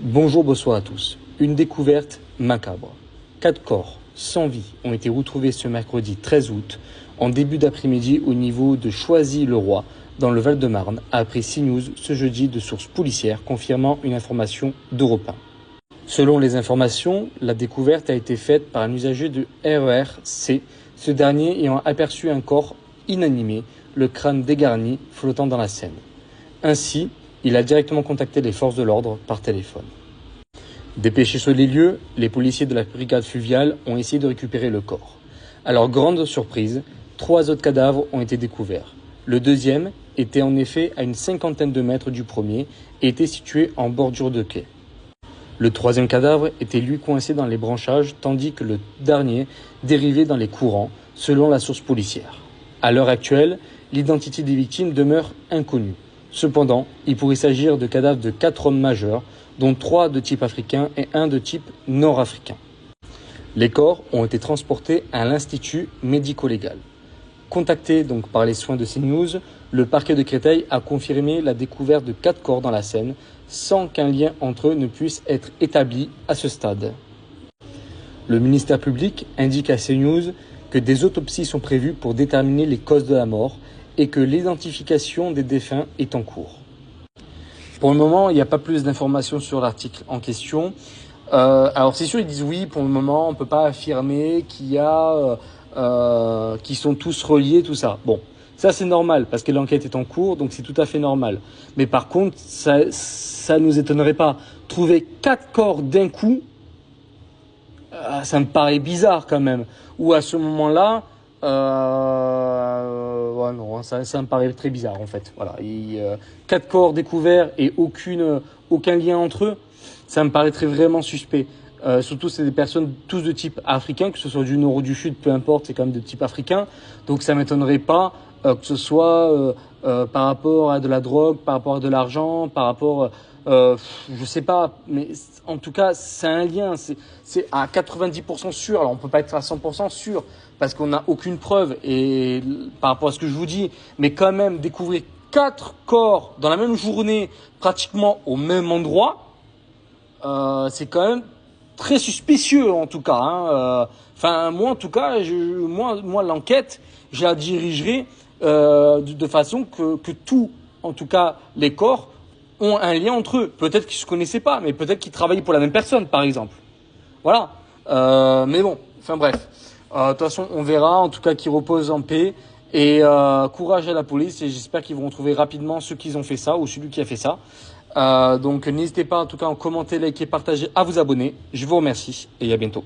Bonjour, bonsoir à tous. Une découverte macabre. 4 corps sans vie ont été retrouvés ce mercredi 13 août en début d'après-midi au niveau de Choisy-le-Roi dans le Val-de-Marne, après CNews ce jeudi de sources policières confirmant une information d'Europe 1. Selon les informations, la découverte a été faite par un usager de RER-C, ce dernier ayant aperçu un corps inanimé, le crâne dégarni, flottant dans la Seine. Ainsi, il a directement contacté les forces de l'ordre par téléphone. Dépêchés sur les lieux, les policiers de la brigade fluviale ont essayé de récupérer le corps. À leur grande surprise, 3 autres cadavres ont été découverts. Le deuxième était en effet à une 50aine de mètres du premier et était situé en bordure de quai. Le troisième cadavre était lui coincé dans les branchages, tandis que le dernier dérivait dans les courants, selon la source policière. À l'heure actuelle, l'identité des victimes demeure inconnue. Cependant, il pourrait s'agir de cadavres de 4 hommes majeurs, dont 3 de type africain et 1 de type nord-africain. Les corps ont été transportés à l'Institut médico-légal. Contacté donc par les soins de CNews, le parquet de Créteil a confirmé la découverte de 4 corps dans la Seine, sans qu'un lien entre eux ne puisse être établi à ce stade. Le ministère public indique à CNews que des autopsies sont prévues pour déterminer les causes de la mort et que l'identification des défunts est en cours. Pour le moment, il n'y a pas plus d'informations sur l'article en question. Alors c'est sûr, ils disent oui, pour le moment, on ne peut pas affirmer qu'il y a, qu'ils sont tous reliés, tout ça. Bon, ça c'est normal, parce que l'enquête est en cours, donc c'est tout à fait normal. Mais par contre, ça nous étonnerait pas. Trouver 4 corps d'un coup, ça me paraît bizarre quand même. Ou à ce moment-là, ouais, non, ça me paraît très bizarre en fait. Voilà, 4 corps découverts et aucun lien entre eux, ça me paraîtrait vraiment suspect. Surtout c'est des personnes tous de type africain, que ce soit du nord ou du sud, peu importe, c'est quand même de type africain. Donc ça m'étonnerait pas que ce soit par rapport à de la drogue, par rapport à de l'argent, par rapport, je sais pas, mais en tout cas c'est un lien. C'est à 90% sûr. Alors on peut pas être à 100% sûr parce qu'on n'a aucune preuve et par rapport à ce que je vous dis, mais quand même découvrir 4 corps dans la même journée, pratiquement au même endroit, c'est quand même très suspicieux en tout cas. Enfin moi en tout cas, moi l'enquête, je la dirigerai de façon que tout, en tout cas les corps, ont un lien entre eux. Peut-être qu'ils se connaissaient pas, mais peut-être qu'ils travaillaient pour la même personne, par exemple. Voilà. Mais bon, enfin bref. De toute façon, on verra. En tout cas, qu'ils reposent en paix. Et courage à la police. Et j'espère qu'ils vont retrouver rapidement ceux qui ont fait ça ou celui qui a fait ça. Donc n'hésitez pas, en tout cas, à commenter, liker, partager, à vous abonner. Je vous remercie et à bientôt.